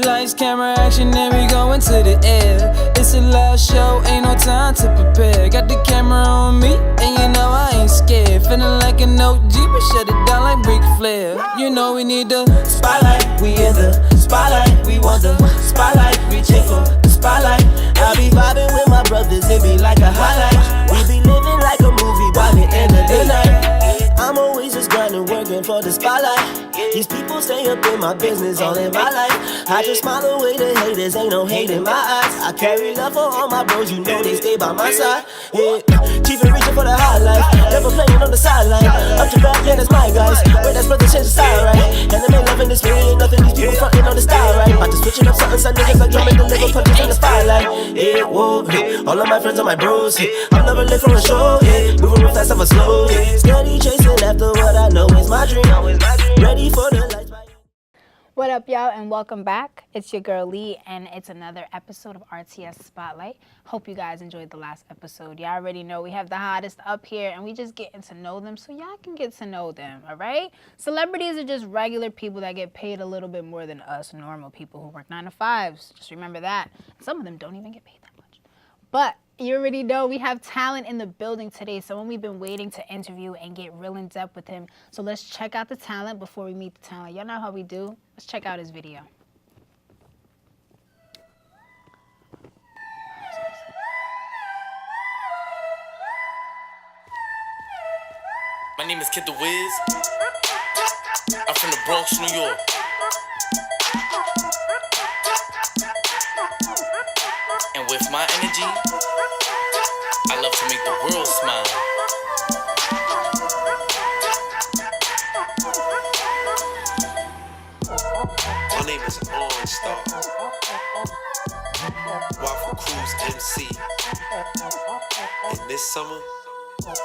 Lights, camera, action, and we going to the air. It's a live show, ain't no time to prepare. Got the camera on me, and you know I ain't scared. Feeling like an OG, but shut it down like Ric Flair. You know we need the spotlight, we in the spotlight. We want the spotlight, reaching for the spotlight. I be vibing with my brothers, it be like a highlight. We be living like a movie by the end of the night. I'm always just grinding, working for the spotlight. These people stay up in my business, all in my life. I just smile away the haters, ain't no hate in my eyes. I carry love for all my bros, you know they stay by my side. Yeah, keep it reaching for the highlight, never playing on the sideline. Up to back, yeah, that's my guys. Wait, that's brother, change the style, right? And they loving this feeling, ain't nothing, these people frontin' on the style, right? About to switching up something, some niggas like drumming, deliver punches in the spotlight. Yeah, whoa, all of my friends are my bros. I'm never late for a show, moving real fast, I'm slow. Steady chasing after what I know is my dream. Ready for the lights. What up, y'all, and welcome back. It's your girl Lee, and it's another episode of RTS Spotlight. Hope you guys enjoyed the last episode. Y'all already know we have the hottest up here, and we just getting to know them so y'all can get to know them, all right? Celebrities are just regular people that get paid a little bit more than us normal people who work 9 to 5s. Just remember that. Some of them don't even get paid that much. But you already know we have talent in the building today, someone we've been waiting to interview and get real in depth with him. So let's check out the talent before we meet the talent. Y'all know how we do. Let's check out his video. My name is Kid the Wiz. I'm from the Bronx, New York. And with my energy, I love to make the world smile. My name is ARNSTAR, Waffle Cruise MC. And this summer,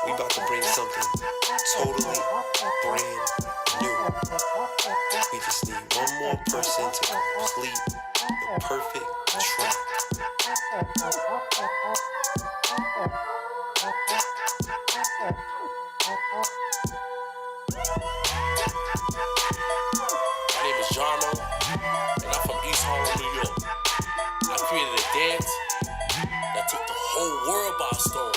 we about to bring something totally brand new. We just need one more person to complete the perfect track. My name is Jarmo, and I'm from East Harlem, New York. I created a dance that took the whole world by storm.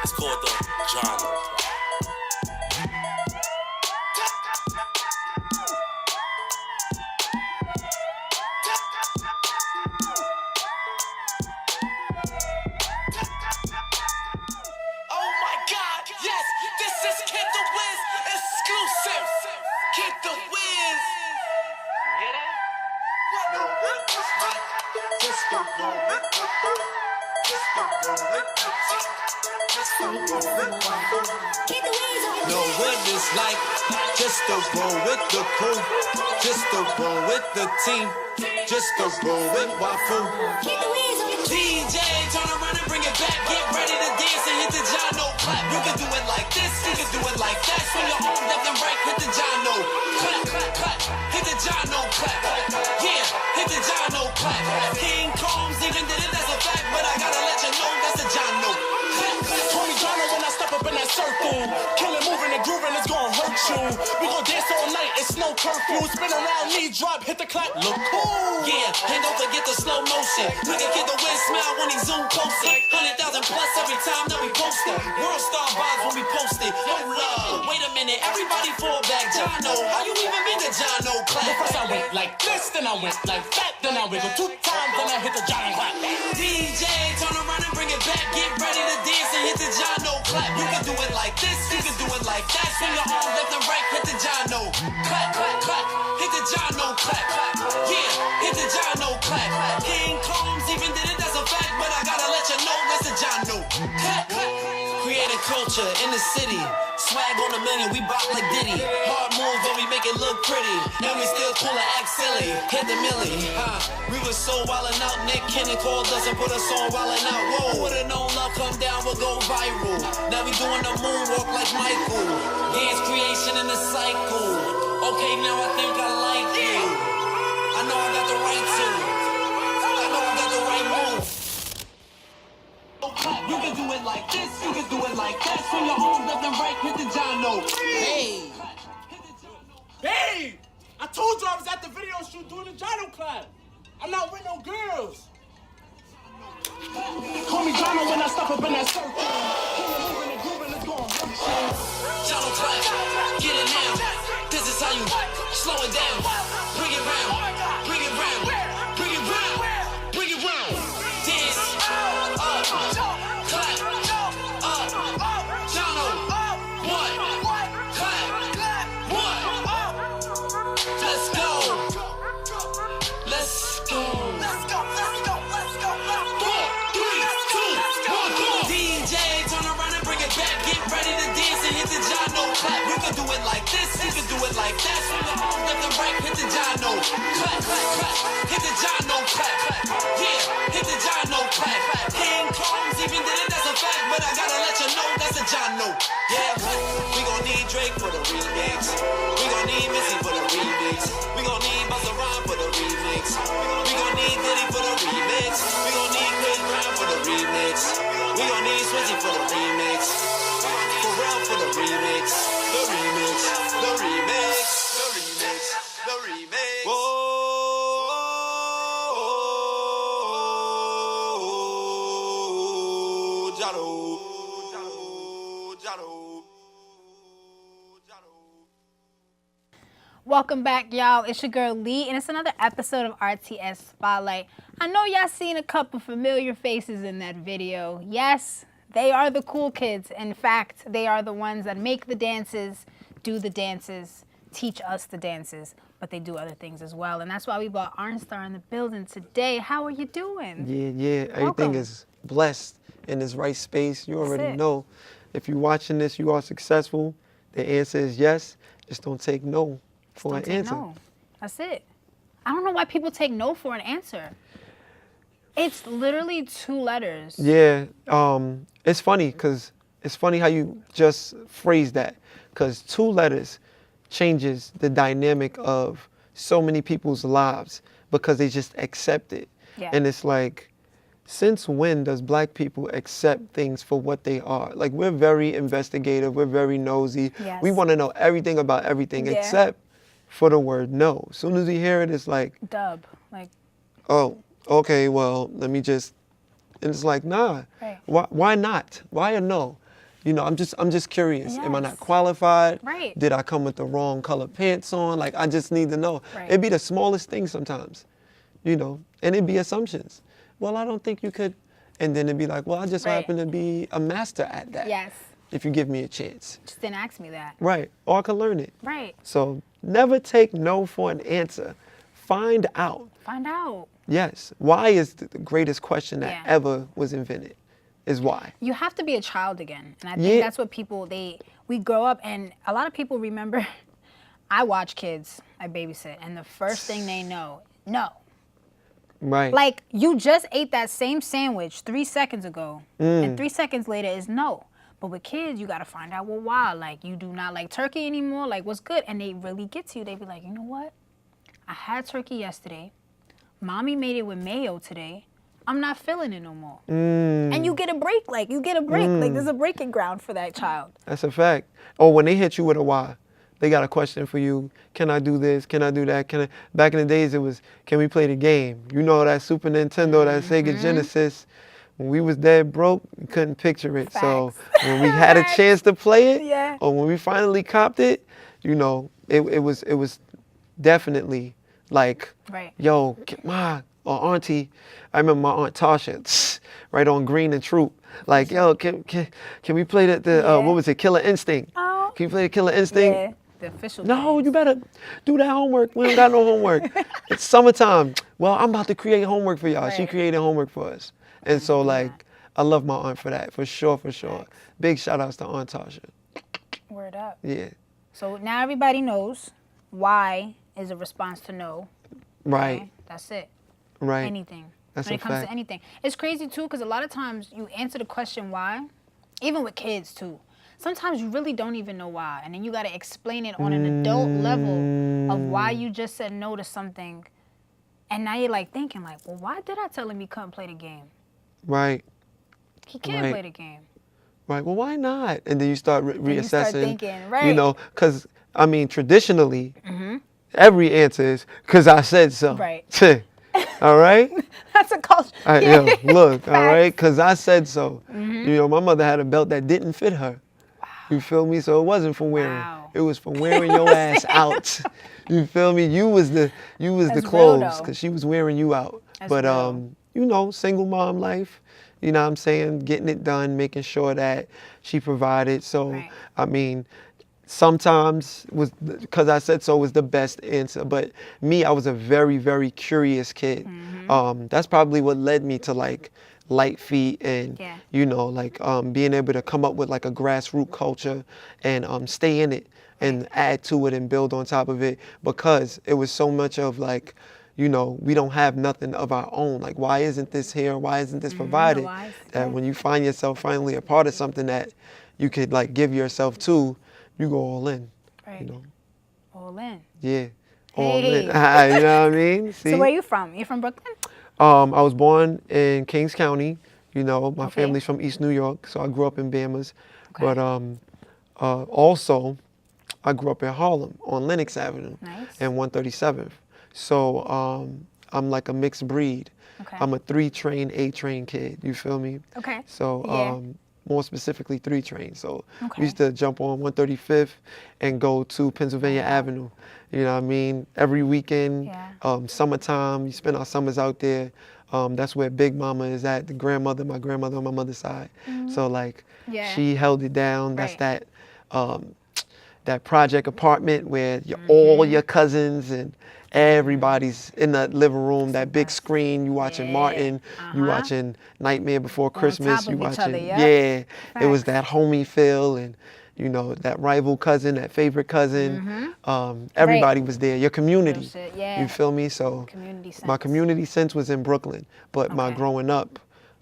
It's called the Jarmo. Know what it's like, just to roll with the crew, just to roll with the team, just to roll with Wafu. DJ, turn around and bring it back, get ready to dance and hit the Jono clap. You can do it like this, you can do it like that. Swing your arms left and right, hit the Jono clap, clap, clap, hit the Jono clap. Yeah, hit the Jono clap. King Combs even did it, that's a fact, but I gotta let you know that's the Jono clap. Call me Jono when I step up in that circle. Killing, moving and grooving, it's gonna hurt you. We gon' dance all night, it's no curfew. Spin around, knee drop, hit the clap, look cool. Yeah, and don't forget the slow motion. Look at Kid the Wiz smile when he zoom closer. 100,000 plus every time that we post it. World star vibes when we post it. No love. Wait a minute, everybody fall back. Jono, how you even been to Jono clap? First I went like this, then I went like that, then I wiggle 2 times, then I hit the Jono clap. DJ, turn around and bring it back. Get ready to dance and hit the Jono clap. You can do it like this, you can do it like that. Swing your arms left and right, hit the Jono clap, clap, clap. Hit the Jono clap, clap. Yeah, hit the Jono clap. King Combs even did it, that's a fact, but I gotta let you know that's the Jono clap, clap. Creating culture in the city. Swag on a million, we bop like Diddy. Hard moves, but we make it look pretty. And we still cool and act silly. Hit the millie, we was so wildin' out. Nick Cannon called us and put us on wildin' out. Whoa, would've known love come down, would go viral. Now we doing the moonwalk like Michael. Dance creation in the cycle. Okay, now I think I like you. I know I got the right to. I know I got the right move. You can do it like this, you can do it like that. Swing your arms left and right, hit the Jono. Hey! Hey! told you I was at the video shoot doing the gyro clap. I'm not with no girls. Call me Jono when I step up in that circle. Keep it moving and grooving, let's go on. Jono clap, get it now. This is how you slow it down. Bring it round, bring it round, bring it round, bring it round. Dance, up, clap, up, Jono, what? Clap, what? Let's go, let's go. Let's go, let's go, let's go. 4, 3, 2, 1, go. DJ, turn around and bring it back. Get ready to dance and hit the gyro clap. You can do it like this, you can do it like that. From the arm, left and right, hit the gyro. Clap, clap, clap. Hit the gyro clap. Yeah, hit the gyro clap. King Combs even did it, that's a fact. But I gotta let you know that's a gyro. Yeah, we gon' need Drake for the remix. We gon' need Missy for the remix. We gon' need Busta Rhymes for the remix. We gon' need Diddy for the remix. We gon' need Chris Brown for the remix. We gon' need Swizzy for the remix. Pharrell for the remix. The remix. The remix. The remix. The remix. Whoa. Jado. Jado. Jado. Welcome back, y'all. It's your girl Lee, and it's another episode of RTS Spotlight. I know y'all seen a couple familiar faces in that video. Yes, they are the cool kids. In fact, they are the ones that make the dances, do the dances, teach us the dances, but they do other things as well. And that's why we brought ARNSTAR in the building today. How are you doing? Yeah. Everything Welcome. is blessed in this right space. You already it. know. If you're watching this, you are successful. The answer is yes. Just don't take no for Don't an take answer. no. That's it. I don't know why people take no for an answer. It's literally 2 letters. Yeah. It's funny because it's funny how you just phrase that, because 2 letters changes the dynamic of so many people's lives because they just accept it. Yeah. And it's like, since when does black people accept things for what they are? Like, we're very investigative, we're very nosy. Yes. We want to know everything about everything Yeah. except for the word no. As soon as we hear it, it's like, Dub. Like, oh, okay, well, let me just, and it's like, nah. Right. Why not? Why a no? You know, I'm just curious. Am I not Yes. qualified? Right. Did I come with the wrong color pants on? Like, I just need to know. Right. It'd be the smallest thing sometimes, you know, and it'd be assumptions. Well, I don't think you could. And then it'd be like, well, I just Right. happen to be a master at that. yes. If you give me a chance. Just didn't ask me that. Right. Or I can learn it. Right. So never take no for an answer. Find out. Find out. Yes. Why is the greatest question that Yeah. ever was invented? Is why. You have to be a child again. And I think Yeah. that's what people, we grow up, and a lot of people remember, I watch kids, I babysit, and the first thing they know, no. Right. Like, you just ate that same sandwich 3 seconds ago, and 3 seconds later is no. But with kids, you got to find out, well, why? Like, you do not like turkey anymore? Like, what's good? And they really get to you. They be like, you know what? I had turkey yesterday. Mommy made it with mayo today. I'm not feeling it no more. And you get a break. Like, you get a break. Like, there's a breaking ground for that child. That's a fact. Or when they hit you with a why, they got a question for you. Can I do this? Can I do that? Can I? Back in the days, it was, can we play the game? You know, that Super Nintendo, that Sega Genesis. When we was dead broke, we couldn't picture it. So when we had a chance to play it, Yeah. or when we finally copped it, you know, it was definitely like, Right. yo, Ma or Auntie. I remember my Aunt Tasha, right on Green and Troop. Like, yo, can we play Yeah. what was it, Killer Instinct? Oh. Can you play the Killer Instinct? Yeah. The official No, games. you better do that homework. We don't got no homework. It's summertime. Well, I'm about to create homework for y'all. She Right. created homework for us. And so, like, I love my aunt for that, for sure. Big shout outs to Aunt Tasha. Word up. Yeah. So now everybody knows why is a response to no. Right. Okay? That's it. Right. Anything. That's when a it comes fact. to anything. It's crazy too, because a lot of times you answer the question why, even with kids too. Sometimes you really don't even know why. And then you got to explain it on an adult level of why you just said no to something. And now you're like thinking like, well, why did I tell him he couldn't play the game? Right. He can't Right. play the game. Right. Well, why not? And then you start reassessing. you start thinking, right. You know, because, I mean, traditionally, every answer is because I said so. Right. All right? That's a culture. Yo, look, all Facts. right? Because I said so. You know, my mother had a belt that didn't fit her. You feel me? So it wasn't for wearing. Wow. It was for wearing your ass out. You feel me? You was the That's clothes real, though. because she was wearing you out. That's But real. you know, single mom life. You know what I'm saying? Getting it done, making sure that she provided. So Right. I mean, sometimes was because I said so was the best answer. But me, I was a very, very curious kid. That's probably what led me to like light feet and Yeah. you know like being able to come up with like a grassroots culture and stay in it and add to it and build on top of it because it was so much of like, you know, we don't have nothing of our own. Like, why isn't this here? Why isn't this provided? why is- That yeah. when you find yourself finally a part of something that you could like give yourself to, you go all in. Right. You know, All in. yeah, all in. Hey. You know what I mean? See? So where are you from? You're from Brooklyn? I was born in Kings County. You know, my Okay. family's from East New York, so I grew up in Bamas. Okay. But also, I grew up in Harlem on Lenox Avenue Nice. and 137th. So I'm like a mixed breed. Okay. I'm a 3-train, A-train kid. You feel me? Okay. So Yeah. more specifically 3-train. So Okay. we used to jump on 135th and go to Pennsylvania Avenue. You know what I mean? Every weekend, Yeah. summertime, you spend our summers out there. That's where Big Mama is at, my grandmother on my mother's side. So like, Yeah. she held it down. That's Right. that project apartment where all your cousins and everybody's in the living room, that big screen, you watching Yeah. Martin, you watching Nightmare Before Christmas, top you of each watching, other, yeah. yeah, it was Facts. that homie feel and, you know, that rival cousin, that favorite cousin, everybody was there, your community, Real shit, yeah. you feel me? So Community sense. my community sense was in Brooklyn, but my Okay. growing up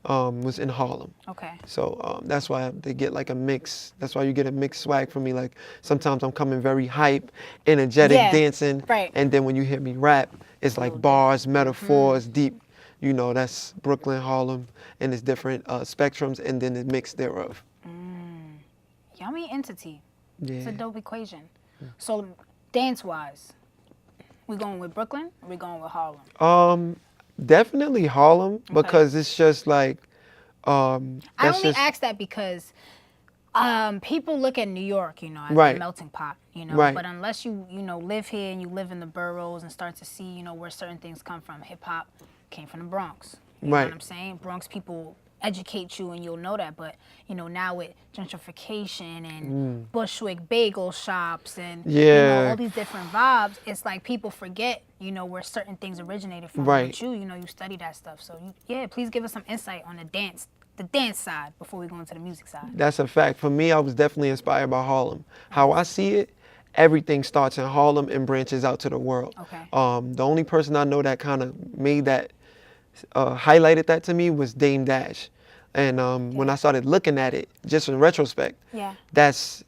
was in Harlem. Okay. So that's why they get like a mix. That's why you get a mixed swag from me. Like sometimes I'm coming very hype, energetic, Yeah, dancing, right. and then when you hear me rap, it's like bars, metaphors, deep. You know, that's Brooklyn, Harlem, and it's different spectrums, and then the mix thereof. Yummy entity. It's a Yeah. dope equation. So dance-wise, we going with Brooklyn or we going with Harlem? Definitely Harlem because it's just like. I That's only just, ask that because people look at New York, you know, as Right. a melting pot, you know. Right. But unless you know, live here and you live in the boroughs and start to see, you know, where certain things come from. Hip hop came from the Bronx. You know Right. what I'm saying? Bronx people educate you and you'll know that. But, you know, now with gentrification and Bushwick bagel shops and you know, Yeah. all these different vibes, it's like people forget, you know, where certain things originated from. Right. But you know, you study that stuff. So, yeah, please give us some insight on the dance side before we go into the music side. That's a fact. For me, I was definitely inspired by Harlem. How I see it, everything starts in Harlem and branches out to the world. Okay. The only person I know that kind of made that, highlighted that to me was Dame Dash. And when I started looking at it, just in retrospect, Yeah. that's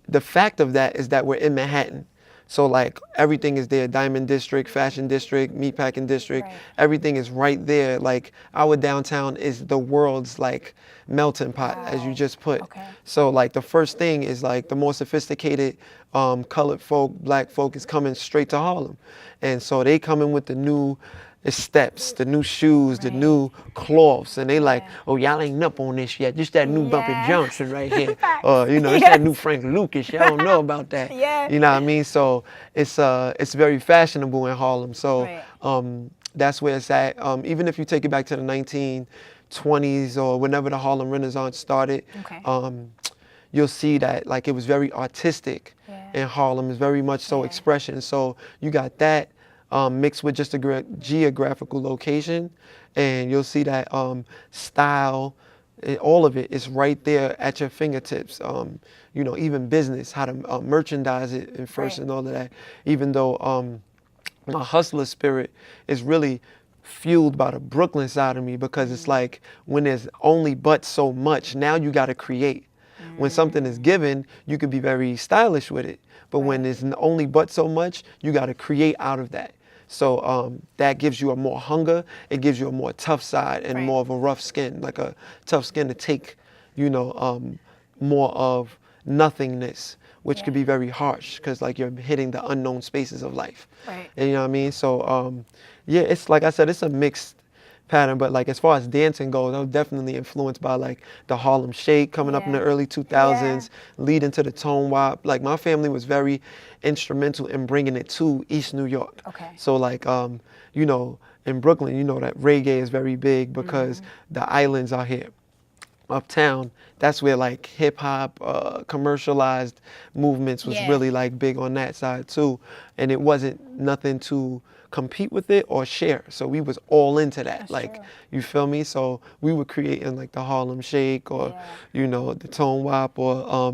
the fact of that is that we're in Manhattan. So like everything is there, Diamond District, Fashion District, Meatpacking District, Right. everything is right there. Like our downtown is the world's like melting pot, as you just put. Okay. So like the first thing is like the more sophisticated colored folk, black folk is coming straight to Harlem. And so they coming with the new steps, the new shoes, the Right. new cloths, and they like, Yeah. oh, y'all ain't up on this yet. Just that new Bumpy Yeah. Johnson right here. Facts. You know, it's that new Frank Lucas. Y'all don't know about that. Yeah. You know what I mean? So it's very fashionable in Harlem. So Right. that's where it's at. Even if you take it back to the 1920s or whenever the Harlem Renaissance started, Okay. you'll see that like it was very artistic Yeah. in Harlem. It's very much so Yeah. expression. So you got that mixed with just a geographical location, and you'll see that style. All of it is right there at your fingertips. You know, even business, how to merchandise it and first Right. and all of that. Even though my hustler spirit is really fueled by the Brooklyn side of me because it's like when there's only but so much, now you got to create. When something is given, you can be very stylish with it. But when there's only but so much, you got to create out of that. So that gives you a more hunger. It gives you a more tough side and Right. more of a rough skin, like a tough skin to take, you know, more of nothingness which could be very harsh because like you're hitting the unknown spaces of life. Right. And you know what I mean? So yeah, it's like I said, it's a mixed pattern, but like as far as dancing goes, I was definitely influenced by like the Harlem Shake coming up in the early 2000s, leading to the Tone Wop. Like my family was very instrumental in bringing it to East New York. Okay. So like, you know, in Brooklyn, you know that reggae is very big because the islands are here. Uptown, that's where like hip hop, commercialized movements was really like big on that side too. And it wasn't nothing to compete with it or share. So we was all into that. That's like, true. you feel me? So we were creating like the Harlem Shake or, you know, the Tone Wop or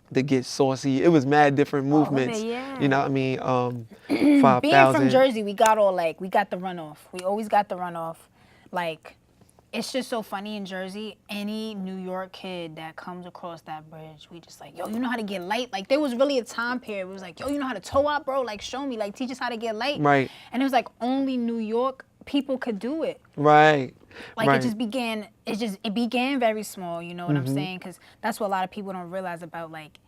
the Get Saucy. It was mad different movements. You know what I mean? 5,000. Being from Jersey, we got the runoff. We always got the runoff. Like, it's just so funny in Jersey, any New York kid that comes across that bridge, we just like, yo, you know how to get light? Like, there was really a time period where it was like, yo, you know how to toe up, bro? Like, show me, like, teach us how to get light. Right. And it was like, only New York people could do it. Right. Like, it began very small, you know what I'm saying? Because that's what a lot of people don't realize about, like,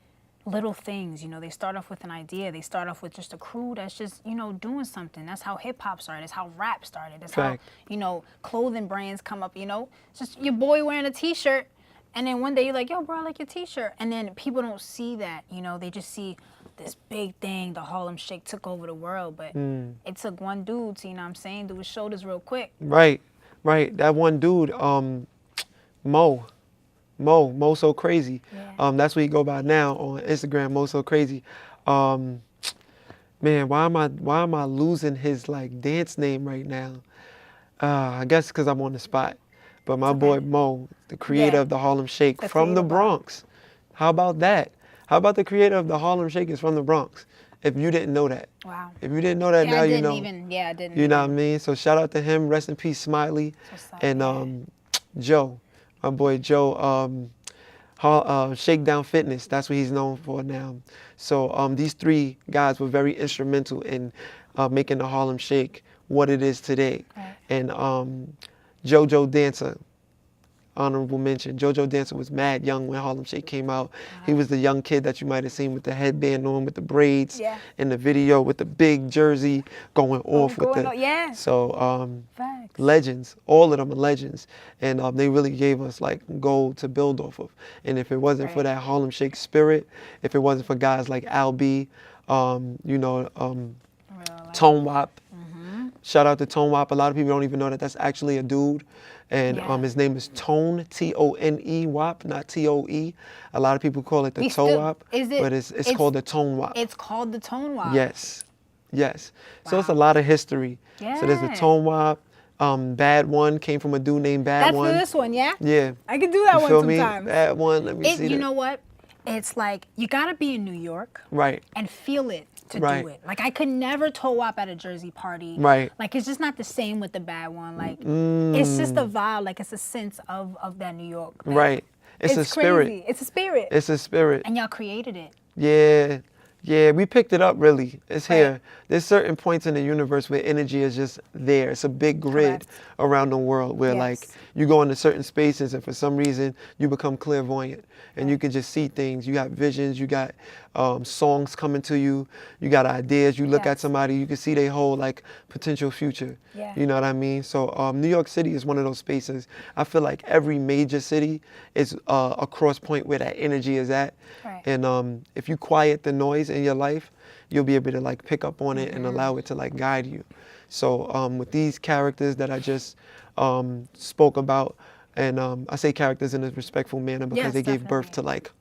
little things, you know. They start off with an idea. They start off with just a crew that's just, you know, doing something. That's how hip hop started. That's how rap started. That's how, you know, clothing brands come up, you know. It's just your boy wearing a t-shirt, and then one day you're like, yo, bro, I like your t-shirt. And then people don't see that, you know. They just see this big thing, the Harlem Shake took over the world. But it took one dude to, you know what I'm saying, do his shoulders real quick. Right. That one dude, Mo So Crazy. That's what he go by now on Instagram, Mo So Crazy. Man, why am I losing his like dance name right now? I guess because I'm on the spot. But my boy Mo, the creator of the Harlem Shake, from the Bronx. How about that? How about the creator of the Harlem Shake is from the Bronx? If you didn't know that. Wow. If you didn't know that, now you know. I didn't. You know what I mean? So shout out to him. Rest in peace, Smiley. And Joe. My boy Joe, Shakedown Fitness, that's what he's known for now. So these three guys were very instrumental in making the Harlem Shake what it is today. And JoJo Dancer, honorable mention. JoJo Dancer was mad young when Harlem Shake came out. He was the young kid that you might have seen with the headband on, with the braids in the video, with the big jersey going off with the. So legends, all of them are legends, and they really gave us like gold to build off of. And if it wasn't for that Harlem Shake spirit, if it wasn't for guys like Al B, you know, Tone Wop. Shout out to Tone Wop. A lot of people don't even know that that's actually a dude. And his name is Tone, T-O-N-E, Wop, not T-O-E. A lot of people call it the Toe Wop, but it's called the Tone Wop. It's called the Tone Wop. Yes. So it's a lot of history. So there's the Tone Wop. Bad One came from a dude named Bad One. That's for this one, yeah? Yeah. I can do that one sometimes. Bad One, let me see You know what? It's like, you gotta be in New York. And feel it to do it. Like, I could never toe up at a Jersey party. Like, it's just not the same with the Bad One. Like, it's just a vibe. Like, it's a sense of that New York. It's a spirit. Crazy. It's a spirit. It's a spirit. And y'all created it. Yeah, we picked it up, really. It's here. There's certain points in the universe where energy is just there. It's a big grid around the world where, like, you go into certain spaces and for some reason you become clairvoyant and you can just see things. You got visions, you got songs coming to you, you got ideas. You look at somebody, you can see their whole, like, potential future. You know what I mean? So New York City is one of those spaces. I feel like every major city is a cross point where that energy is at. And if you quiet the noise in your life, you'll be able to like pick up on it and allow it to like guide you. So with these characters that I just spoke about, and I say characters in a respectful manner because they gave birth to like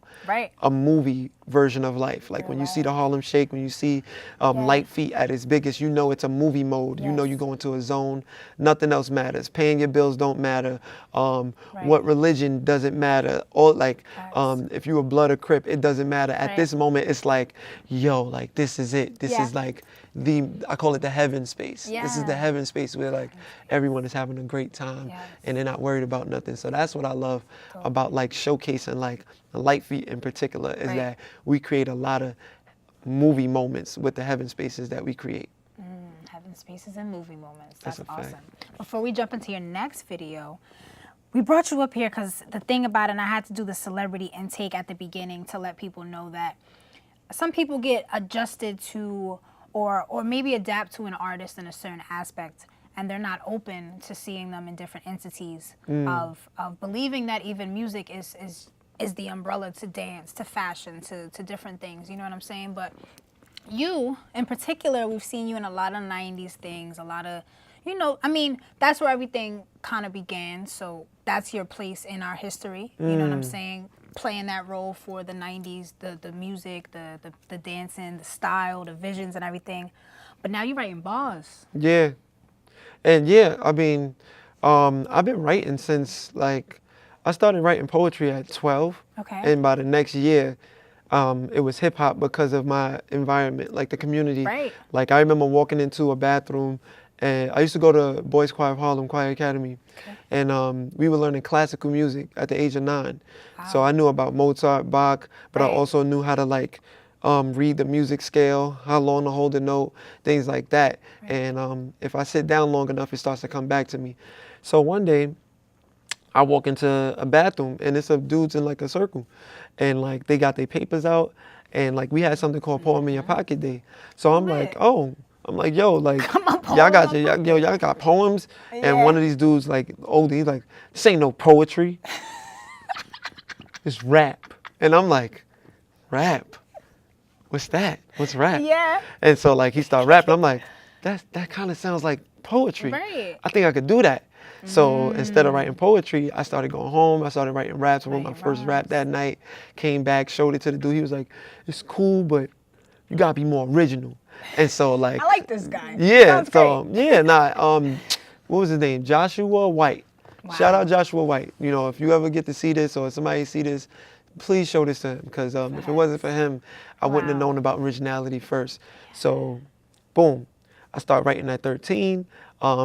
a movie version of life. Like when you see the Harlem Shake, when you see Light Feet at its biggest, you know it's a movie mode. You know you go into a zone. Nothing else matters. Paying your bills don't matter. What religion doesn't matter. Or like if you were Blood or Crip, it doesn't matter. At this moment, it's like, yo, like this is it. This is like I call it the heaven space. This is the heaven space where like everyone is having a great time and they're not worried about nothing. So that's what I love about like showcasing like Light Feet in particular is that we create a lot of movie moments with the heaven spaces that we create. Heaven spaces and movie moments. That's awesome. Before we jump into your next video, we brought you up here because the thing about it, and I had to do the celebrity intake at the beginning to let people know that some people get adjusted to or maybe adapt to an artist in a certain aspect, and they're not open to seeing them in different entities of believing that even music is the umbrella to dance, to fashion, to different things. You know what I'm saying? But you, in particular, we've seen you in a lot of 90s things, a lot of, you know, I mean, that's where everything kind of began. So that's your place in our history. You know what I'm saying? Playing that role for the 90s, the music, the dancing, the style, the visions and everything. But now you're writing bars. Yeah. And yeah, I mean, I've been writing since like, I started writing poetry at 12. Okay. And by the next year, it was hip hop because of my environment, like the community. Right. Like I remember walking into a bathroom, and I used to go to Boys Choir of Harlem Choir Academy, and we were learning classical music at the age of 9. Wow. So I knew about Mozart, Bach, but I also knew how to like read the music scale, how long to hold a note, things like that. Right. And if I sit down long enough, it starts to come back to me. So one day, I walk into a bathroom and it's of dudes in like a circle, and like they got their papers out, and like we had something called Poem in Your Pocket Day. So I'm like, oh, I'm like, yo, like y'all got poems, and one of these dudes like oldie, he's like, this ain't no poetry, it's rap, and I'm like, rap, what's that? What's rap? Yeah. And so like he started rapping, I'm like, that kind of sounds like poetry. Right. I think I could do that. So instead of writing poetry, I started going home. I started writing raps. I wrote my first rap that night. Came back, showed it to the dude. He was like, "It's cool, but you gotta be more original." And so like, I like this guy. Yeah. Sounds So great. yeah, what was his name? Joshua White. Wow. Shout out Joshua White. You know, if you ever get to see this or somebody see this, please show this to him, because if it wasn't for him, I wouldn't have known about originality first. So, boom, I started writing at 13.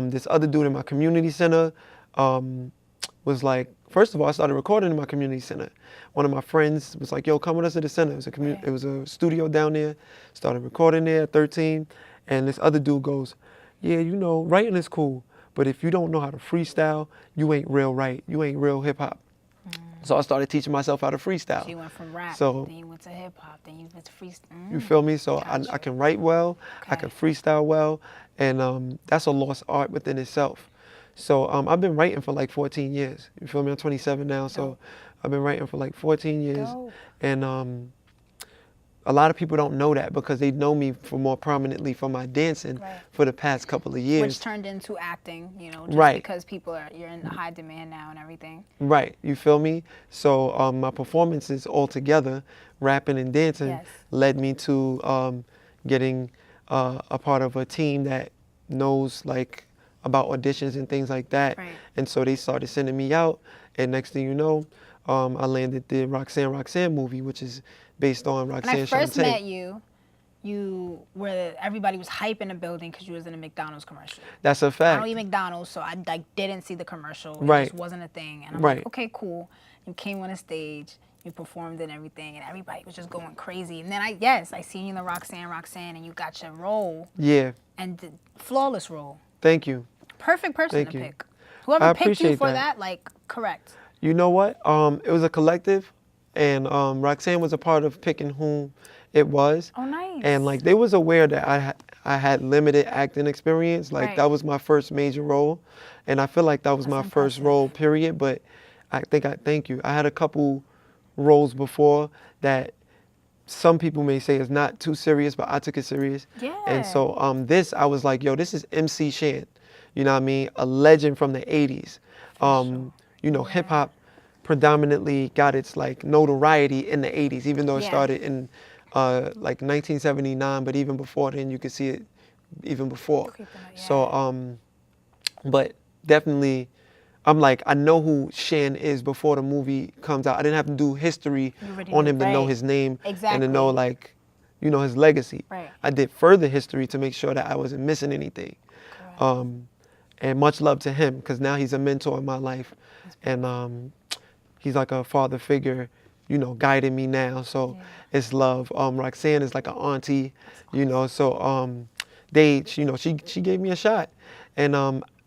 This other dude in my community center was like, first of all, I started recording in my community center. One of my friends was like, yo, come with us to the center. It was a studio down there. Started recording there at 13. And this other dude goes, yeah, you know, writing is cool, but if you don't know how to freestyle, you ain't real you ain't real hip hop. So I started teaching myself how to freestyle. So you went from rap, then you went to hip hop, then you went to freestyle. You feel me? So I can write well, I can freestyle well, and that's a lost art within itself. So I've been writing for like 14 years. You feel me? I'm 27 now, so I've been writing for like 14 years. And a lot of people don't know that because they know me for more prominently for my dancing for the past couple of years. Which turned into acting, you know, just because you're in high demand now and everything. Right, you feel me? So my performances all together, rapping and dancing, led me to getting a part of a team that knows like about auditions and things like that. Right. And so they started sending me out, and next thing you know, I landed the Roxanne movie, which is based on Roxanne Shante. When I first met you, everybody was hype in the building because you was in a McDonald's commercial. That's a fact. I don't eat McDonald's, so I like didn't see the commercial. It just wasn't a thing. And I'm like, okay, cool. You came on a stage, you performed and everything, and everybody was just going crazy. And then I seen you in the Roxanne, and you got your role. Yeah. And the flawless role. Thank you. Perfect person to pick. Whoever picked you for that, like, correct. You know what? It was a collective, and Roxanne was a part of picking whom it was. Oh, nice. And like they was aware that I had limited acting experience. Like that was my first major role, and I feel like that was my first role, period. But thank you. I had a couple roles before that some people may say is not too serious, but I took it serious. Yeah. And so this, I was like, yo, this is MC Shan. You know what I mean? A legend from the 80s. You know, hip hop predominantly got its like notoriety in the 80s, even though it started in like 1979, but even before then you could see it even before. So but definitely I'm like, I know who Shan is before the movie comes out. I didn't have to do history on him to know his name and to know like, you know, his legacy. I did further history to make sure that I wasn't missing anything. And much love to him, because now he's a mentor in my life, and he's like a father figure, you know, guiding me now. So it's love. Roxanne is like an auntie, you know. So you know, she gave me a shot, and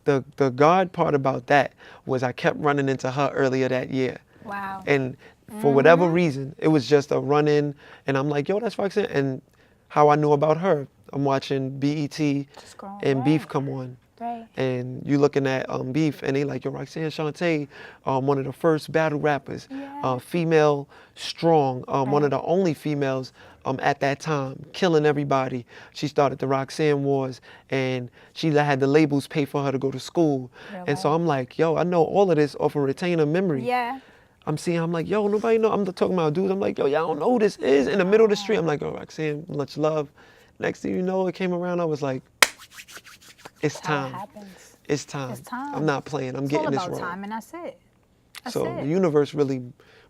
the God part about that was I kept running into her earlier that year. Wow. And For whatever reason, it was just a run-in, and I'm like, yo, that's Roxanne. And how I knew about her, I'm watching BET and Beef come on. Right. And you looking at Beef, and they like, yo, Roxanne Shante, one of the first battle rappers, female, strong, one of the only females at that time, killing everybody. She started the Roxanne Wars, and she had the labels pay for her to go to school. And so I'm like, yo, I know all of this off a retainer memory. Yeah. I'm like, yo, nobody know. I'm talking about dudes. I'm like, yo, y'all don't know who this is. In the middle of the street, I'm like, oh, Roxanne, much love. Next thing you know, it came around, I was like, it's time. It's time. It's time. I'm not playing. I'm getting this all about wrong. time, and that's it. So the universe really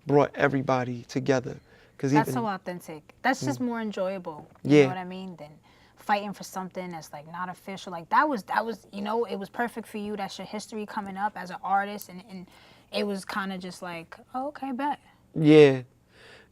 brought everybody together. That's so authentic. That's just more enjoyable. You know what I mean? Than fighting for something that's like not official. Like that was, you know, it was perfect for you. That's your history coming up as an artist, and it was kind of just like, oh, okay, bet. Yeah.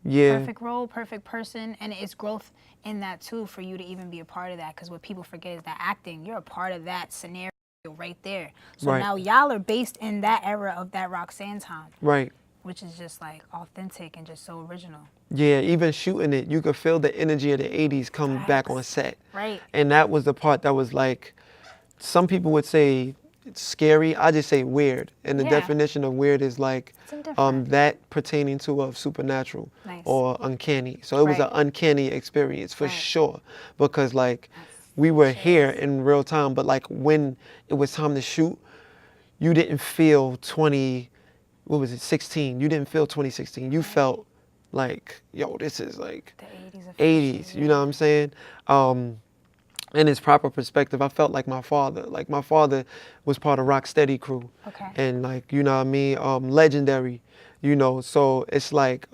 Perfect role, perfect person, and it's growth in that too for you to even be a part of that. Because what people forget is that acting, you're a part of that scenario right there. So now y'all are based in that era of that Roxanne time. Right. Which is just like authentic and just so original. Yeah, even shooting it, you could feel the energy of the 80s come back on set. Right. And that was the part that was like, some people would say it's scary. I just say weird. And the definition of weird is like that pertaining to a supernatural or uncanny. So it was an uncanny experience for sure. Because like we were here in real time, but like when it was time to shoot, you didn't feel 16? You didn't feel 2016. You felt like, yo, this is like the 80s. You know what I'm saying? In its proper perspective, I felt like my father. Like my father was part of Rocksteady crew. Okay. And like, you know what I mean? Legendary, you know, so it's like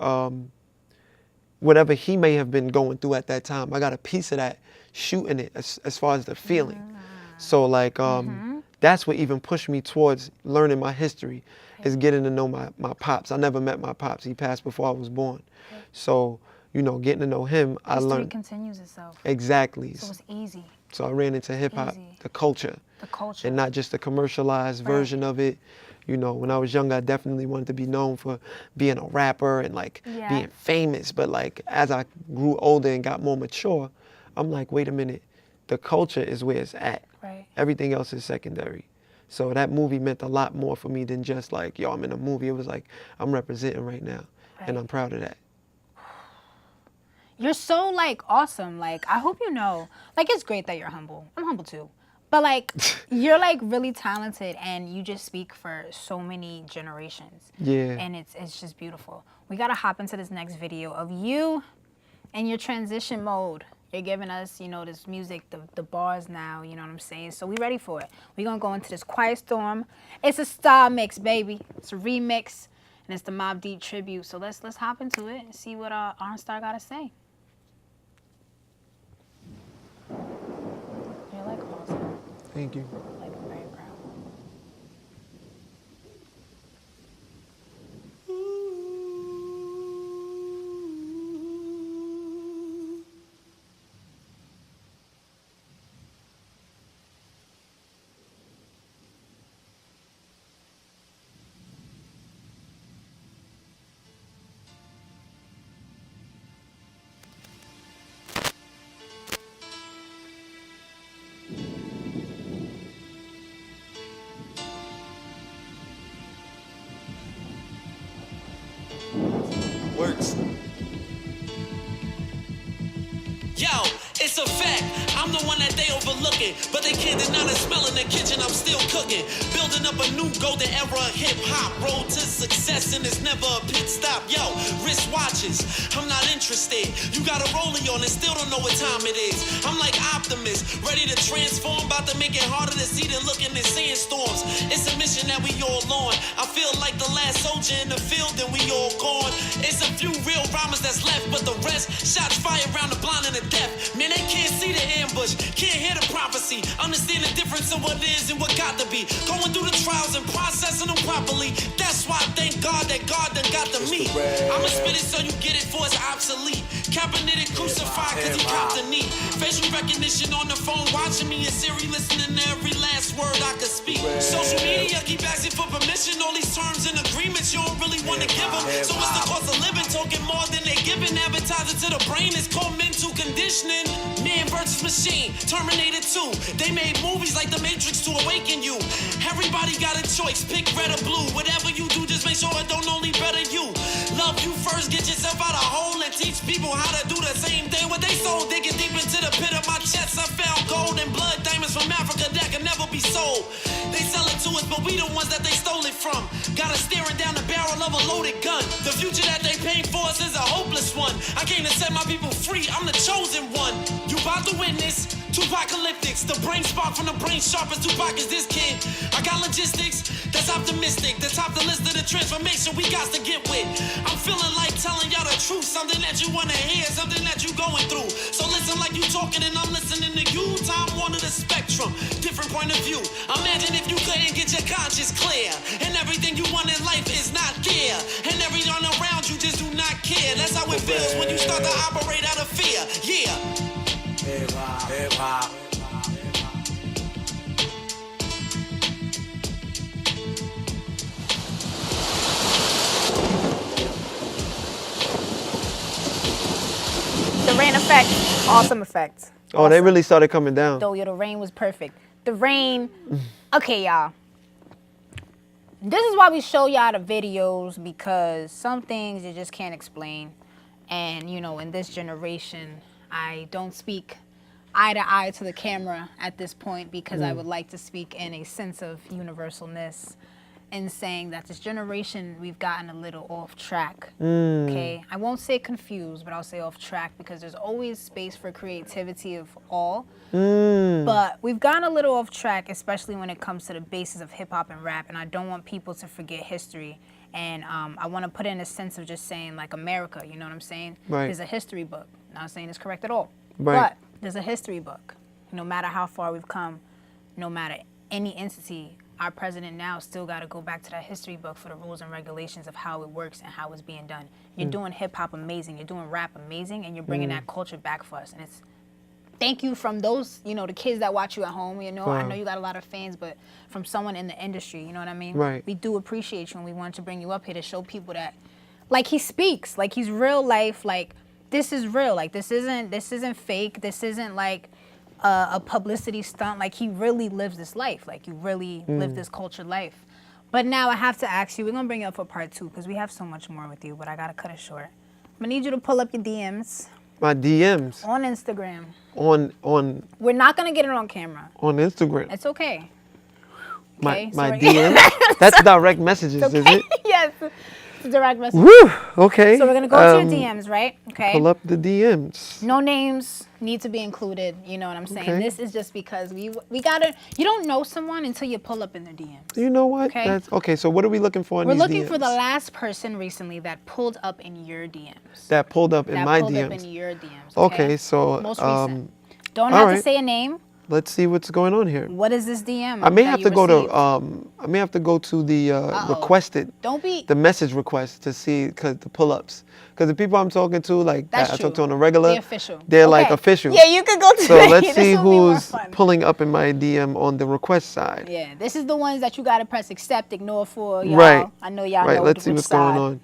whatever he may have been going through at that time, I got a piece of that shooting it as far as the feeling. So like, that's what even pushed me towards learning my history, is getting to know my pops. I never met my pops. He passed before I was born. So, you know, getting to know him, I learned. History continues itself. Exactly. So it's easy. So I ran into hip hop, the culture. The culture. And not just the commercialized version of it. You know, when I was young, I definitely wanted to be known for being a rapper and like being famous. But like as I grew older and got more mature, I'm like, wait a minute, the culture is where it's at. Right. Everything else is secondary. So that movie meant a lot more for me than just like, yo, I'm in a movie. It was like, I'm representing right now. And I'm proud of that. You're so like awesome. Like I hope you know, like it's great that you're humble. I'm humble too. But like you're like really talented and you just speak for so many generations. Yeah. And it's just beautiful. We gotta hop into this next video of you and your transition mode. You're giving us, you know, this music, the bars now, you know what I'm saying? So we ready for it. We're gonna go into this Quiet Storm. It's a style mix, baby. It's a remix and it's the Mobb Deep tribute. So let's hop into it and see what ARNSTAR gotta say. You're like awesome. Thank you. Like I'm very proud. Works. Yo, it's a fact. I'm the one that they overlooking, but they can't deny the smell in the kitchen. I'm still cooking, building up a new golden era of hip hop. Road to success and it's never a pit stop. Yo, wrist watches, I'm not interested. You got a rollie on and still don't know what time it is. I'm like Optimus, ready to transform, about to make it harder to see than looking at sandstorms. It's a mission that we all on. I feel like the last soldier in the field and we all gone. It's a few real rhymers that's left, but the rest shots fired around the blind and the deaf. Man, they can't see the ambush, can't hear the prophecy. Understand the difference of what is and what got to be. Going through the trials and processing them properly. That's why I thank God that God done got to me. I'ma spit it so you get it for it's obsolete. Cabinet crucified cause he copped a knee. Facial recognition on the phone, watching me in Siri, listening to every last word I could speak. Social media keep asking for permission. All these terms and agreements you don't really want to give them. So what's the cost of living? to the brain is called mental conditioning. Man versus machine, Terminator 2. They made movies like The Matrix to awaken you. Everybody got a choice, pick red or blue. Whatever you do, just make sure it don't only better you. Love you first, get yourself out of hole and teach people how to do the same thing. What they sold, digging deep into the pit of my chest. I found gold and blood diamonds from Africa that can never be sold. They sell it to us, but we the ones that they stole it from. Got us staring down the barrel of a loaded gun. The future that they paint for us is a hopeless one. I came to set my people free, I'm the chosen one. You about to witness Tupacalyptics. The brain spark from the brain sharp as Tupac is this kid. I got logistics that's optimistic. The top the list of the transformation we got to get with. I'm feeling like telling y'all the truth. Something that you wanna hear, something that you going through. So listen like you talking and I'm listening to you. Time one of the spectrum, different point of view. Imagine if you couldn't get your conscience clear, and everything you want in life is not there, and everyone around you just do not care. That's how it feels when you start to operate out of fear. Yeah. Hip hop, hip hop. The rain effect, awesome effect. Oh, they really started coming down. Though, the rain was perfect. The rain, okay, y'all. This is why we show y'all the videos, because some things you just can't explain. And, you know, in this generation, I don't speak eye to eye to the camera at this point, because I would like to speak in a sense of universalness and saying that this generation, we've gotten a little off track, okay? I won't say confused, but I'll say off track, because there's always space for creativity of all. But we've gotten a little off track, especially when it comes to the basis of hip hop and rap, and I don't want people to forget history. And I want to put in a sense of just saying, like, America, you know what I'm saying? Right. There's a history book. Not saying it's correct at all. Right. But there's a history book. No matter how far we've come, no matter any entity, our president now still got to go back to that history book for the rules and regulations of how it works and how it's being done. You're doing hip-hop amazing. You're doing rap amazing. And you're bringing that culture back for us. And it's thank you from those, you know, the kids that watch you at home. You know, I know you got a lot of fans, but from someone in the industry, you know what I mean? Right. We do appreciate you, and we want to bring you up here to show people that, like, he speaks, like he's real life, like this is real, like this isn't fake, this isn't like a publicity stunt, like he really lives this life, like you really live this cultured life. But now I have to ask you, we're gonna bring you up for part 2 because we have so much more with you, but I gotta cut it short. I'm gonna need you to pull up your DMs. My DMs on Instagram. on We're not gonna get it on camera. On Instagram. It's okay. My sorry. DMs. That's direct messages, It's okay. is it? Yes. It's a direct message. Woo. Okay. So we're gonna go to your DMs, right? Okay. Pull up the DMs. No names need to be included. You know what I'm saying? Okay. This is just because we gotta. You don't know someone until you pull up in their DMs. You know what? Okay. That's okay. So what are we looking for in We're these looking DMs? for the last person recently that pulled up in your DMs. That pulled up in my pulled DMs. up in your DMs. Okay, so most recent. Don't all have right. to say a name. Let's see what's going on here. What is this DM? I may that have you to go received? to I may have to go to the requested. Don't be. The message request to see the pull-ups. Because the people I'm talking to, like That's I true. talk to on a regular, The official. they're like Okay. official. Yeah, you could go to. So let's this see will be more who's fun. pulling up in my DM on the request side. Yeah, this is the ones that you gotta press accept, ignore for, y'all. Right. I know y'all Right. know Let's see which what's side. going on.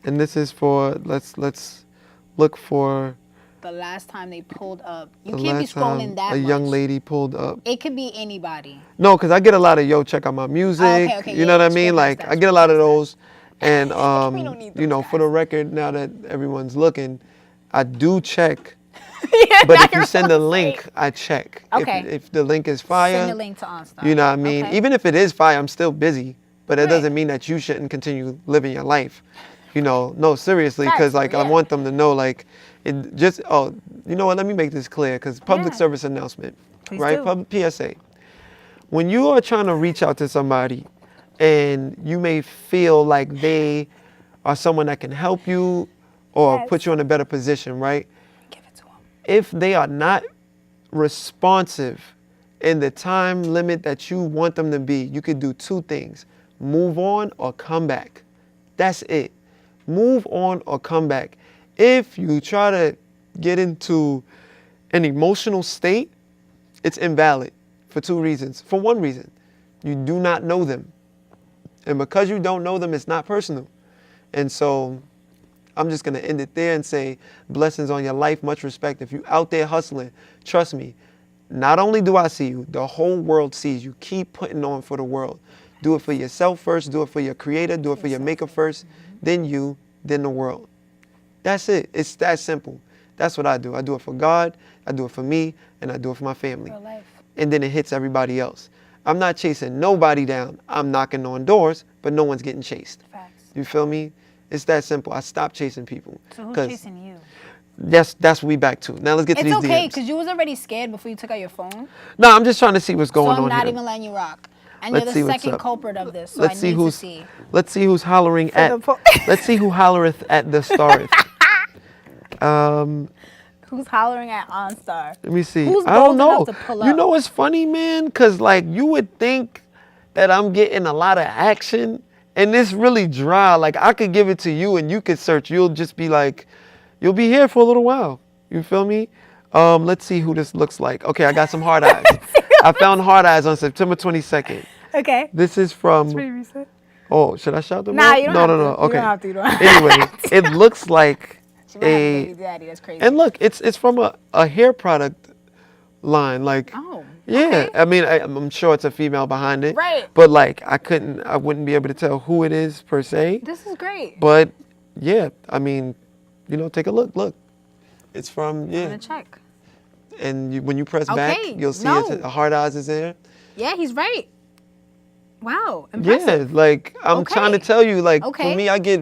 And this is for let's look for The last time they pulled up. You the can't be last scrolling time that a much. young lady pulled up. It could be anybody. No, because I get a lot of check out my music. okay, you yeah, know what I scroll mean? past Like that, I get a scroll lot of past those. And We don't need you know, those for the record, now that everyone's looking, I do check. Yeah, But now if you you're send a so link, straight. I check. Okay. If the link is fire, Send the link to OnStar. you know what I mean? Okay. Even if it is fire, I'm still busy. But it Right. doesn't mean that you shouldn't continue living your life. You know, no, seriously, because Facts, like I yeah. want them to know, like, it just, you know what? Let me make this clear, because public Yeah. service announcement, Please right? do. PSA. When you are trying to reach out to somebody, and you may feel like they are someone that can help you or Yes. put you in a better position, right? Give it to them. If they are not responsive in the time limit that you want them to be, you could do two things: move on or come back. That's it. Move on or come back. If you try to get into an emotional state, it's invalid for two reasons. For one reason, you do not know them. And because you don't know them, it's not personal. And so I'm just gonna end it there and say blessings on your life, much respect. If you out there hustling, trust me, not only do I see you, the whole world sees you. Keep putting on for the world. Do it for yourself first, do it for your creator, do it for your maker first, then you, then the world. That's it. It's that simple. That's what I do. I do it for God, I do it for me, and I do it for my family. Real life. And then it hits everybody else. I'm not chasing nobody down. I'm knocking on doors, but no one's getting chased. Facts. You feel me? It's that simple. I stopped chasing people. So who's chasing you? That's what we back to. Now let's get to these It's okay, DMs. because you was already scared before you took out your phone. No, I'm just trying to see what's going So on I'm not here. even letting you rock. And Let's you're see the what's second up. culprit of this, so Let's I see need who's to see. let's see who's hollering at. the po- Let's see who hollereth at the stareth. Who's hollering at OnStar? Let me see. Who's I don't bold know. enough to pull You up? know what's funny, man? Cause like you would think that I'm getting a lot of action, and it's really dry. Like I could give it to you, and you could search. You'll just be like, you'll be here for a little while. You feel me? Let's see who this looks like. Okay, I got some hard eyes. I found hard eyes on September 22nd. Okay. This is from. Pretty recent. Oh, should I shout them Nah, out? you don't No, have no, to. no. You Okay. don't have to, you don't have to. Anyway, it looks like She might have a a. baby daddy. That's crazy. And look, it's from a hair product line. Like, Oh, yeah. okay. I mean, I'm sure it's a female behind it. Right. But like, I wouldn't be able to tell who it is per se. This is great. But yeah, I mean, you know, take a look. Look, it's from I'm yeah. gonna check. And when you press back, Okay, you'll see no. it's hard eyes is there. Yeah, he's right. Wow, impressive. Yeah, like I'm trying to Okay. tell you, like Okay. for me, I get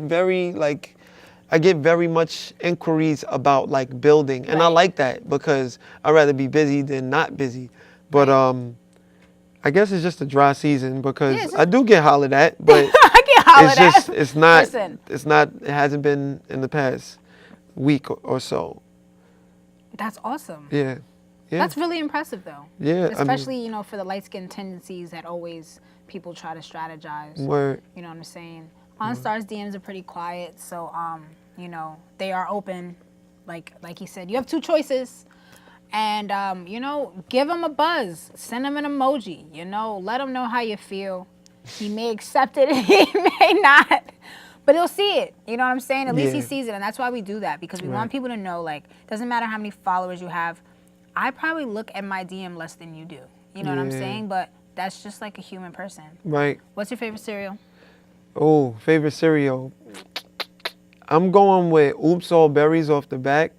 very much inquiries about like building, and I Right. like that because I'd rather be busy than not busy. But I guess it's just a dry season because Yeah, it's I do get hollered at, but I get hollered it's just at. it's Listen. not it hasn't been in the past week or so. That's awesome. Yeah, yeah, That's really impressive, though. yeah. I mean, Especially, you know, for the light-skinned tendencies that always people try to strategize. word. You know what I'm saying? OnStar's DMs are pretty quiet, so you know, they are open. Like he said, you have two choices, and you know, give him a buzz, send him an emoji. You know, let him know how you feel. He may accept it, he may not, but he'll see it. You know what I'm saying? At least he Yeah. sees it, and that's why we do that, because we want Right. people to know, like, doesn't matter how many followers you have. I probably look at my DM less than you do. You know what I'm Yeah. saying? But that's just like a human person. Right. What's your favorite cereal? Oh, favorite cereal. I'm going with Oops All Berries off the back.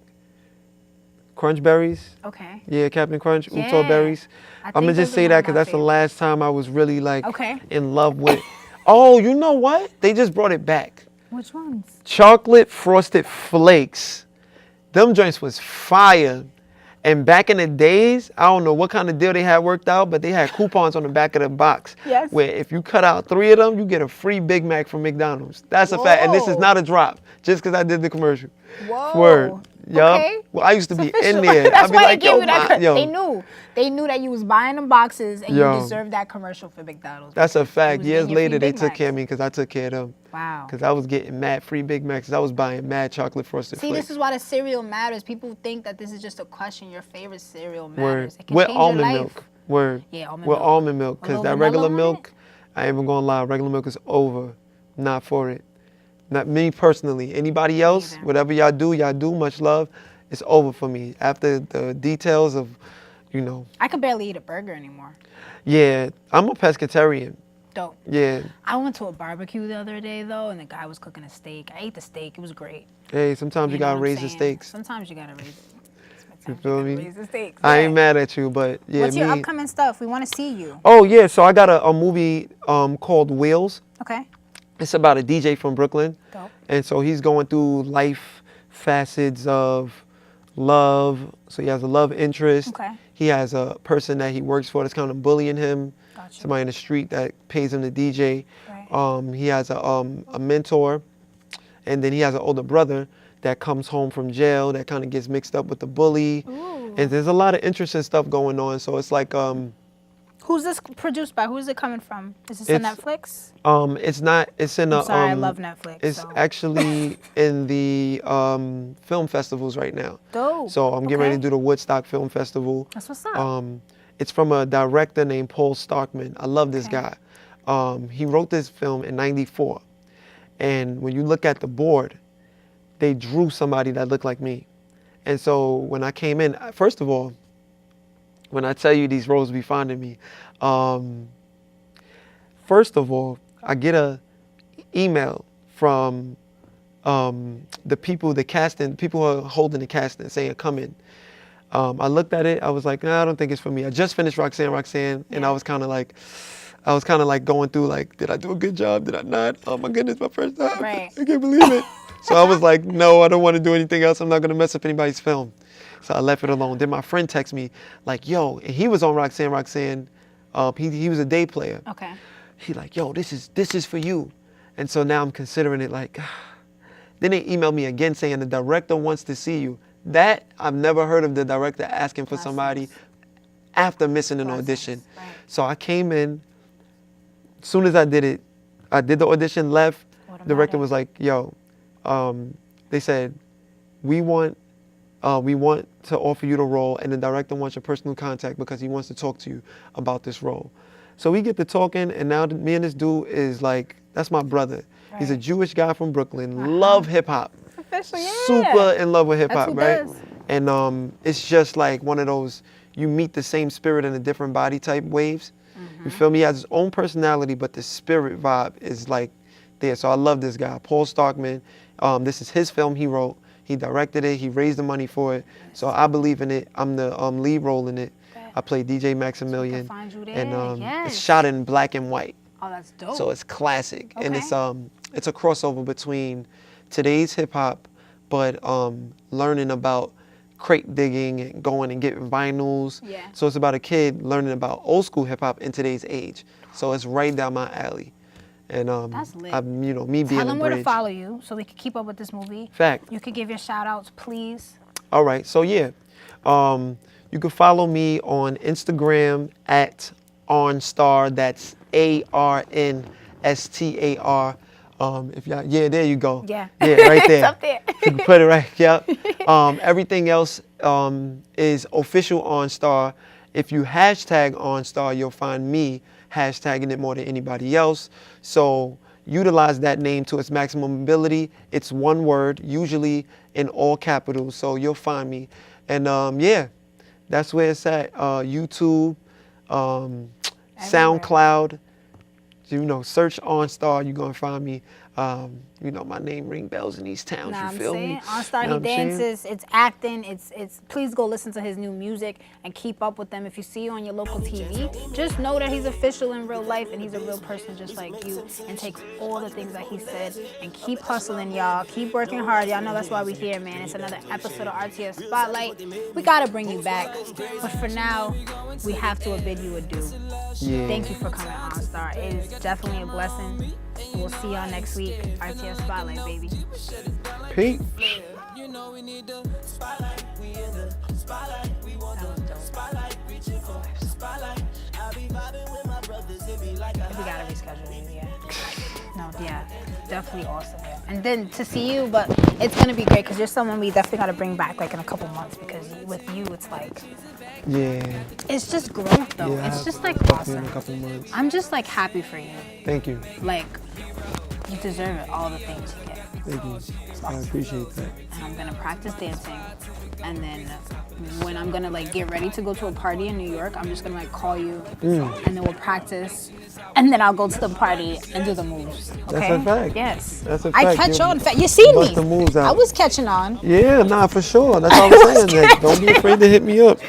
Crunch Berries. Okay. Yeah, Captain Crunch, Oops All Yeah. Berries. I I'm gonna think just those are say one that of because my that's the last time I was really like Okay. in love with. Oh, you know what? They just brought it back. Which ones? Chocolate Frosted Flakes. Them joints was fire. And back in the days, I don't know what kind of deal they had worked out, but they had coupons on the back of the box. Yes. Where if you cut out 3 of them, you get a free Big Mac from McDonald's. That's a fact. And this is Whoa. not a drop, just because I did the commercial. Whoa. Word. Yup. Okay. Well, I used to be It's in official. there. That's I'd be why like, they gave yo, you that. ma- yo. They knew that you was buying them boxes and Yo. you deserved that commercial for McDonald's. That's a because fact. it was Years getting your later, free they Big took Macs. care of me because I took care of them. Wow. Because I was getting mad free Big Macs. 'Cause I was buying mad chocolate frosted See, flakes. this is why the cereal matters. People think that this is just a question. Your favorite cereal Word. matters. It can With change almond your life. milk. Word. Yeah, almond With milk. almond milk. A Because little that vanilla regular on milk, I ain't even gonna lie, regular milk is over. Not for it. Not me personally. Anybody else, Neither. whatever y'all do, much love. It's over for me. After the details of, you know, I could barely eat a burger anymore. yeah, I'm a pescatarian. Dope. Yeah. I went to a barbecue the other day though, and the guy was cooking a steak. I ate the steak. It was great. Hey, sometimes you know gotta what I'm raise the saying? stakes. Sometimes you gotta raise it. You Sometimes feel gotta me? Raise the stakes. I Yeah. ain't mad at you, but yeah, What's your me. upcoming stuff? We want to see you. Oh yeah, so I got a movie called Wheels. Okay. It's about a DJ from Brooklyn. Dope. And so he's going through life facets of love. So he has a love interest. Okay. He has a person that he works for that's kind of bullying him. Gotcha. Somebody in the street that pays him to DJ. Right. He has a mentor. And then he has an older brother that comes home from jail that kind of gets mixed up with the bully. Ooh. And there's a lot of interesting stuff going on. So it's like Who's this produced by? Who is it coming from? Is this on It's- Netflix? it's not, it's in I'm a, sorry, I love Netflix. it's so. actually in the film festivals right now. Dope. So I'm getting ready to Okay. do the Woodstock Film Festival. That's what's up. It's from a director named Paul Starkman. I love this Okay. guy. He wrote this film in '94. And when you look at the board, they drew somebody that looked like me. And so when I came in, first of all, when I tell you these roles be finding me, first of all, I get a email from the people, the casting, people who are holding the casting, saying, come in. I looked at it, I was like, nah, I don't think it's for me. I just finished Roxanne, and I was kind of like going through like, did I do a good job? Did I not? Oh my goodness, my first time. Right. I can't believe it. So I was like, no, I don't want to do anything else. I'm not going to mess up anybody's film. So I left it alone. Then my friend texted me like, yo, and he was on Roxanne. He was a day player. Okay. He like, yo, this is for you. And so now I'm considering it like, then they emailed me again saying the director wants to see you. That, I've never heard of the director asking for somebody after missing an audition. Right. So I came in, as soon as I did it, I did the audition, left. The director was like, yo, they said, we want to offer you the role, and the director wants your personal contact because he wants to talk to you about this role. So we get to talking, and now me and this dude is like, that's my brother. Right. He's a Jewish guy from Brooklyn, love hip hop. Official, yeah. Super in love with hip hop, right? Does. And it's just like one of those, you meet the same spirit in a different body type waves. You feel me? He has his own personality, but the spirit vibe is like there. So I love this guy, Paul Starkman. This is his film he wrote. He directed it. He raised the money for it. So I believe in it. I'm the lead role in it. I play DJ Maximilian. And it's shot in black and white. Oh, that's dope. So it's classic. Okay. And it's a crossover between today's hip hop, but learning about crate digging and going and getting vinyls. Yeah. So it's about a kid learning about old school hip hop in today's age. So it's right down my alley. And that's lit. me being Tell them a where bridge. to follow you so we can keep up with this movie. Fact. You could give your shout outs, please. All right. So yeah, you can follow me on Instagram at ARNSTAR. That's ARNSTAR. If y'all, yeah, there you go. Yeah. Yeah, right there. It's up there. You can put it right. Yep. Everything else is official OnStar. If you hashtag OnStar, you'll find me hashtagging it more than anybody else. So utilize that name to its maximum ability. It's one word, usually in all capitals. So you'll find me. And yeah, that's where it's at. YouTube, SoundCloud. You know, search OnStar, you're gonna find me. You know, my name ring bells in these towns. Nah, you feel me? OnStar, You know he dances. It's acting. It's. Please go listen to his new music and keep up with them. If you see you on your local TV, just know that he's official in real life and he's a real person just like you. And take all the things that he said and keep hustling, y'all. Keep working hard. Y'all know that's why we're here, man. It's another episode of RTS Spotlight. We gotta bring you back, but for now, we have to bid you adieu. Yeah. Thank you for coming, OnStar. It is definitely a blessing. We'll see y'all next week. RTS Spotlight, baby. Pete. You know we need the spotlight. We in the spotlight. We want That was the dope. spotlight. Reaching for spotlight. I be vibing with my brothers. It be like a We gotta reschedule you, yeah. No, yeah, definitely awesome. Yeah. And then to see you, but it's gonna be great because you're someone we definitely gotta bring back like in a couple months because with you, it's like, Yeah. it's just growth though. Yeah, It's just like hopefully in awesome. a couple months. I'm just like happy for you. Thank you. Like, you deserve it, all the things you get. Thank you. I appreciate that. And I'm gonna practice dancing, and then when I'm gonna like get ready to go to a party in New York, I'm just gonna like call you, and then we'll practice, and then I'll go to the party and do the moves. Okay? That's a fact. Yes. That's a I fact. catch You on. You seen me? bust the moves out. I was catching on. Yeah, nah, for sure. That's all I'm saying. Like, don't be afraid to hit me up.